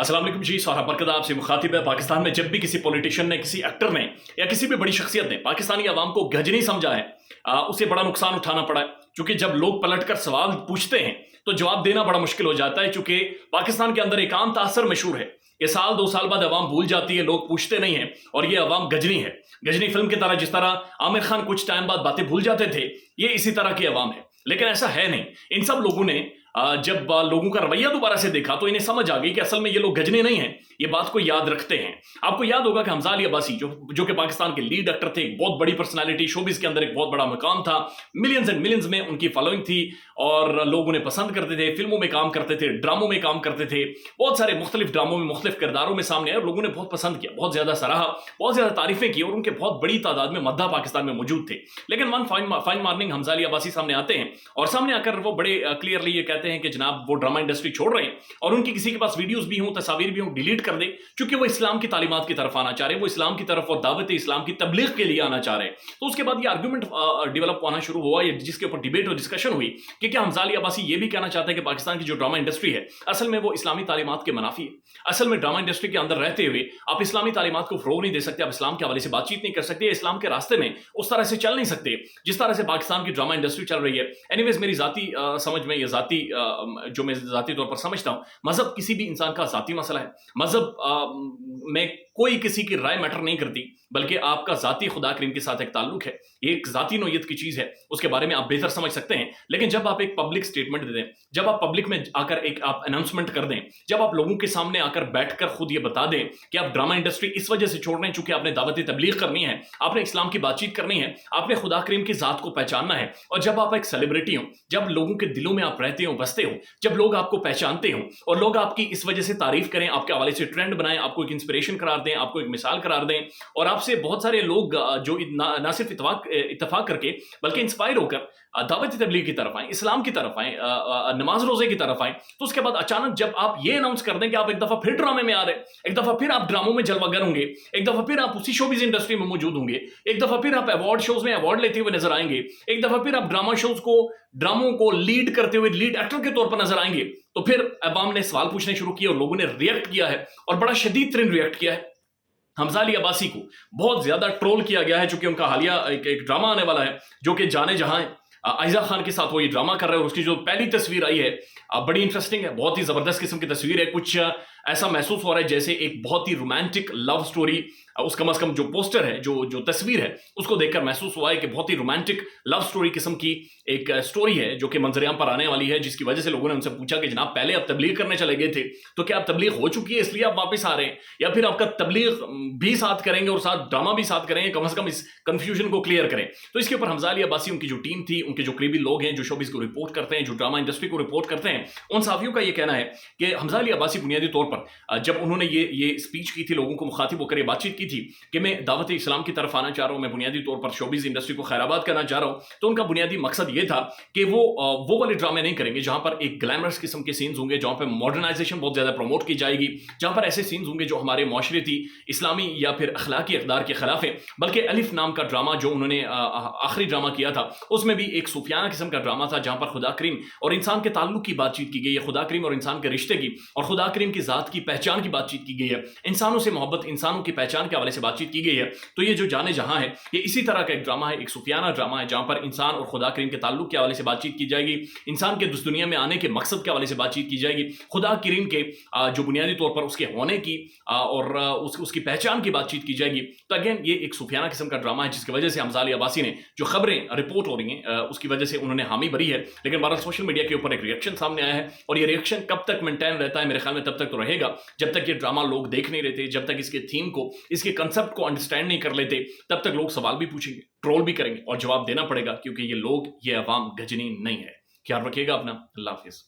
अस्सलाम वालेकुम जी, सौरभ बरकत आपसे मुखातिब है। पाकिस्तान में जब भी किसी पॉलिटिशियन ने, किसी एक्टर ने या किसी भी बड़ी शख्सियत ने पाकिस्तानी आवाम को गजनी समझा है, उसे बड़ा नुकसान उठाना पड़ा है। क्योंकि जब लोग पलटकर सवाल पूछते हैं तो जवाब देना बड़ा मुश्किल हो जाता है। क्योंकि पाकिस्तान के अंदर एक आम तासर मशहूर है, ये साल 2 साल बाद अवाम भूल जाती है, लोग पूछते नहीं है, और ये अवाम गजनी है। गजनी फिल्म की तरह, जिस तरह आमिर खान कुछ टाइम बाद बातें भूल जाते थे, ये इसी तरह की अवाम है। लेकिन ऐसा है नहीं। इन सब लोगों ने जब लोगों का रवैया दोबारा से देखा तो इन्हें समझ आ गई कि असल में ये लोग गजने नहीं हैं, ये बात को याद रखते हैं। आपको याद होगा कि हमजा अली अब्बासी जो कि पाकिस्तान के लीड एक्टर थे, एक बहुत बड़ी पर्सनालिटी, शोबिस के अंदर एक बहुत बड़ा मकाम था, मिलियंस एंड मिलियंस में उनकी फॉलोइंग थी और लोग उन्हें पसंद करते थे, फिल्मों में काम करते थे, ड्रामों में काम करते थे, बहुत सारे मुख्तलिफ ड्रामों में मुख्तलिफ किरदारों में सामने आए और लोगों ने बहुत पसंद किया, बहुत ज्यादा सराहा, बहुत ज्यादा तारीफें की और उनके बहुत बड़ी तादाद में मद्दा पाकिस्तान में मौजूद थे। लेकिन one fine morning Hamza Ali Abbasi सामने आते हैं और सामने आकर वो बड़े क्लियरली ये कहते हैं कि जनाब वो ड्रामा इंडस्ट्री छोड़ रहे हैं और उनकी किसी के पास वीडियोस भी हों, तस्वीर भी हों, डिलीट कर दे, क्योंकि वो इस्लाम की तालीमात की तरफ आना चाह रहे हैं, वो इस्लाम की तरफ और दावत इस्लाम की तबलीग के लिए आना चाह रहे हैं। तो उसके बाद ये आर्गुमेंट डेवलप होना शुरू हुआ, जिसके ऊपर डिबेट और डिस्कशन हुई कि क्या हमजा अली अब्बासी ये भी कहना चाहते हैं कि पाकिस्तान की जो ड्रामा इंडस्ट्री है असल में वो इस्लामी तालीमात के मुनाफी है। असल में ड्रामा इंडस्ट्री के अंदर रहते हुए आप इस्लामी तालीमात को फरोग नहीं दे सकते, आप इस्लाम के हवाले से बातचीत नहीं कर सकते, इस्लाम के रास्ते में उस तरह से चल नहीं सकते जिस तरह से पाकिस्तान की ड्रामा इंडस्ट्री चल रही है। एनीवेज, मेरी जाती समझ में, जो मैं जाती तौर पर समझता हूं, मजहब किसी भी इंसान का जाती मसला है। मजहब में कोई किसी की राय मैटर नहीं करती, बल्कि आपका जाती खुदा करीम के साथ एक ताल्लुक है, ये एक जाती नोयत की चीज है, उसके बारे में आप बेहतर समझ सकते हैं। लेकिन जब आप एक पब्लिक स्टेटमेंट दे दें, जब आप पब्लिक में आकर एक आप अनाउंसमेंट कर दें, जब आप लोगों के सामने आकर बैठकर खुद ये बता दें कि आप ड्रामा इंडस्ट्री इस वजह से छोड़ रहे हैं चूंकि आपने दावत तबलीग करनी है, आपने इस्लाम की बातचीत करनी है, आपने खुदा करीम की जात को पहचानना है, और जब आप एक सेलिब्रिटी हो, जब लोगों के दिलों में आप रहते हो, बसते हो, जब लोग आपको पहचानते हो और लोग आपकी इस वजह से तारीफ करें, आपके हवाले से ट्रेंड बनाएं, आपको एक इंस्पिरेशन करार दें, आपको एक मिसाल करार दें, और आपसे बहुत सारे लोग जो ना सिर्फ इत्तफाक करके बल्कि इंस्पायर होकर दावत तबलीग की तरफ आए, इस्लाम की तरफ आए, नमाज रोजे की तरफ आए, तो उसके बाद अचानक जब आप ये अनाउंस कर दें कि आप एक दफा फिर ड्रामे में आ रहे हैं, एक दफा फिर आप ड्रामों में जलवागर होंगे, एक दफा फिर आप उसी शोबिज़ इंडस्ट्री में मौजूद होंगे, एक दफा फिर आप अवार्ड शोज में अवार्ड लेते हुए नजर आएंगे, एक दफा फिर आप ड्रामों को लीड करते हुए लीड एक्टर के तौर पर नजर आएंगे, तो फिर अवाम ने सवाल पूछने शुरू किए और लोगों ने रिएक्ट किया है और बड़ा शदीद तरीन रिएक्ट किया है। हमजा अली अब्बासी को बहुत ज्यादा ट्रोल किया गया है, चूंकि उनका हालिया एक ड्रामा आने वाला है जो कि जाने जहां आयजा खान के साथ वो ये ड्रामा कर रहे हैं। उसकी जो पहली तस्वीर आई है बड़ी इंटरेस्टिंग है, बहुत ही जबरदस्त किस्म की तस्वीर है। कुछ ऐसा महसूस हो रहा है जैसे एक बहुत ही रोमांटिक लव स्टोरी, उसका कम से कम जो पोस्टर है, जो तस्वीर है, उसको देखकर महसूस हुआ है कि बहुत ही रोमांटिक लव स्टोरी किस्म की एक स्टोरी है जो कि मंजरेआम पर आने वाली है, जिसकी वजह से लोगों ने उनसे पूछा कि जनाब पहले आप तबलीग करने चले गए थे, तो क्या आप तबलीग हो चुकी है इसलिए आप वापस आ रहे हैं, या फिर आपका तबलीग भी साथ करेंगे और साथ ड्रामा भी साथ करेंगे, कम से कम इस कंफ्यूजन को क्लियर करें। तो इसके ऊपर हमजा अली अब्बासी, उनकी जो टीम थी, उनके जो करीबी लोग हैं, जो शोबिस को रिपोर्ट करते हैं, जो ड्रामा इंडस्ट्री को रिपोर्ट करते हैं, उन साफियों का ये कहना है कि हमजा अली अब्बासी बुनियादी तौर पर जब उन्होंने ये स्पीच की थी, लोगों को मुखातिब होकर ये बातचीत की थी कि मैं दावत इस्लाम की तरफ आना चाह रहा हूं, मैं बुनियादी तौर पर शोबिज़ इंडस्ट्री को खैराबाद करना चाह रहा हूं, तो उनका बुनियादी मकसद ये था कि वो वाले ड्रामे नहीं करेंगे जहां पर एक ग्लैमरस किस्म के सीन्स होंगे, जहां पर मॉडर्नाइजेशन बहुत ज्यादा प्रमोट की जाएगी, जहां पर ऐसे सीन्स होंगे जो हमारे माशरती, इस्लामी या फिर अखलाकी इक़दार के खिलाफ है। बल्कि अलिफ नाम का ड्रामा जो उन्होंने आखिरी ड्रामा किया था, उसमें भी एक सूफियाना किस्म का ड्रामा था जहां पर खुदा करीम और इंसान के ताल्लुक की बातचीत की गई है, खुदा करीम और इंसान के रिश्ते की और खुदा करीम की जात की पहचान की बातचीत की गई है, इंसानों से मोहब्बत, इंसानों की पहचान के हवाले से बातचीत की गई है। तो ये जो जाने जहां है, ये इसी तरह का एक ड्रामा है, एक सूफियाना ड्रामा है जहां पर इंसान और खुदा करीम के ताल्लुक के हवाले से बातचीत की जाएगी, इंसान के इस दुनिया में आने के मकसद के हवाले से बातचीत की जाएगी, खुदा करीम के जो बुनियादी तौर पर उसके होने की और उसकी पहचान की बातचीत की जाएगी। तो अगेन ये एक सूफियाना किस्म का ड्रामा है जिसकी वजह से हमजा अली अब्बासी ने जो खबरें रिपोर्ट हो रही हैं उसकी वजह से उन्होंने हामी भरी है। लेकिन बहरहाल सोशल मीडिया के ऊपर एक रिएक्शन सामने आया है और ये रिएक्शन कब तक मेंटेन रहता है, मेरे ख्याल में तब तक तो रहेगा जब तक ये ड्रामा लोग देख नहीं रहते, जब तक इसके थीम को, इसके कंसेप्ट को अंडरस्टैंड नहीं कर लेते, तब तक लोग सवाल भी पूछेंगे, ट्रोल भी करेंगे और जवाब देना पड़ेगा, क्योंकि ये लोग, ये अवाम गजनी नहीं है। ख्याल रखिएगा अपना। अल्लाह हाफिज।